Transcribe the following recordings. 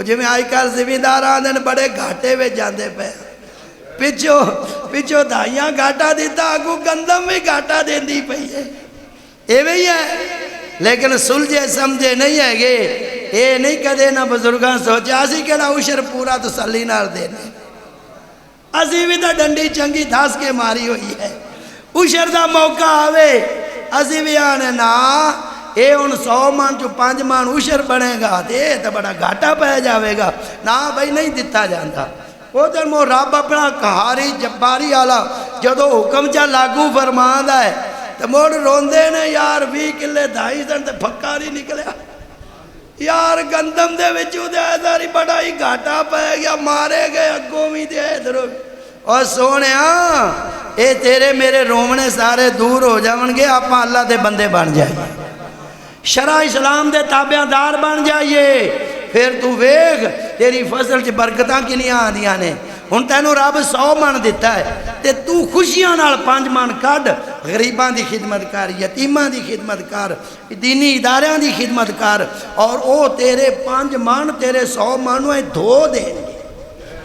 जिवें अजकल जिमींदार आंदे ने बड़े घाटे में जाते पे पिछों पिछों दाइयां घाटा दिता अगू गंदम भी घाटा देंदी पई है इवें ही है। लेकिन सुलझे समझे नहीं है ये नहीं कदे ना बजुर्गों सोचा असी केड़ा उशर पूरा तसल्ली नाल देने असी भी तो डंडी चंगी धस के मारी हुई है उशर का मौका आवे असी भी आने ना ये हुण 100 मन चो 5 मन उशर बनेगा तो बड़ा घाटा पै जाएगा ना बई नहीं दिता जाता। उधर मो रब अपना कहारी जब्बारी आला जदों हुक्म चा लागू फरमांदा है तो मुड़ रोंदे ने यार 20 किले 2.5 दिन तो फक्का नहीं निकलिया यार गंदम दे विच उदारी बड़ा ही घाटा पै गया मारे गए अगों भी ते इधरों और सोनिया ये तेरे मेरे रोमने सारे दूर हो जाएंगे आपां अल्लाह दे बंदे बन जाइए शरा इस्लाम दे ताबेदार बन जाइए फिर तू वेख तेरी फसल च बरकतां किनियां आंदियां ने। हुण तैनूं रब 100 मन दिता है ते तू खुशियां नाल 5 मन कढ गरीबां दी खिदमत कर यतीमां दी खिदमत कर दीनी इदारियां दी खिदमत कर और वो तेरे 5 मन तेरे 100 मन धो देंगे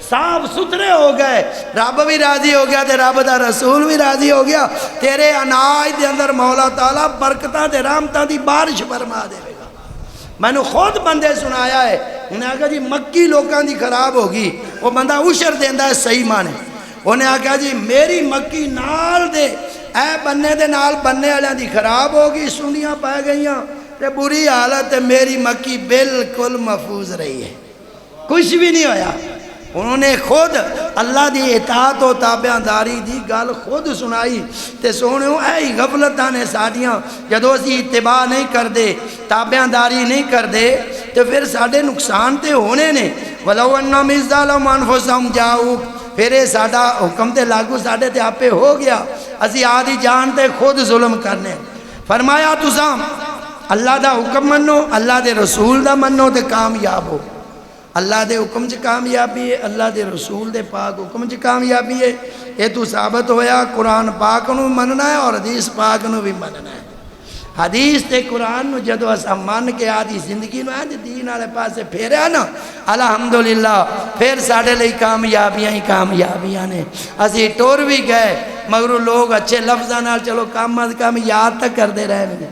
साफ सुथरे हो गए रब भी राजी हो गया ते रब दा रसूल भी राजी हो गया तेरे अनाज दे अंदर मौला ताला बरकतां ते रहमतां दी बारिश फरमा देवेगा। मैनू खुद बंदे सुनाया है उन्हें आखा जी मक्की लोगों की खराब होगी वो बंदा उशर देंदा है सही माने उन्हें आखा जी मेरी मक्की नाल दे ऐ बन्ने दे नाल बन्ने वालियां दी खराब होगी सुंडियां पै गईयां ते बुरी हालत है मेरी मक्की बिल्कुल महफूज रही है कुछ भी नहीं होया। उन्होंने खुद अल्लाह की इताअत और ताबेदारी की गल खुद सुनाई तो सोहणिओ ऐ गफलतां ने साडियां जदों असीं इत्तिबा नहीं करते ताबेदारी नहीं करते तो फिर साडे नुकसान तो होने ने वलौ अन्नहुम इज़्ज़लमू अनफुसहुम जाऊक फिर ये साडा हुक्म तो लागू साडे ते आपे हो गया असीं आदि जान ते खुद जुल्म करने। फरमाया तुसां अल्लाह दा हुक्म मनो अल्लाह दे रसूल दा मनो तो कामयाब हो। अल्लाह के हुक्म च कामयाबी है अल्लाह के रसूल के पाक हुक्म च कामयाबी है ये तू साबित होया कुरान पाक नूं मनना है और हदीस पाक नूं भी मनना है। हदीस ते कुरान नूं जदों असां मन के आदि जिंदगी नूं इंज दीन वाले पासे फेरिया ना अलहमदुलिल्लाह फिर साडे लई कामयाबियां ही कामयाबियां ने। असीं टुर भी गए मगरों लोग अच्छे लफ्ज़ां नाल चलो कम अज कम याद तक करते रहणगे।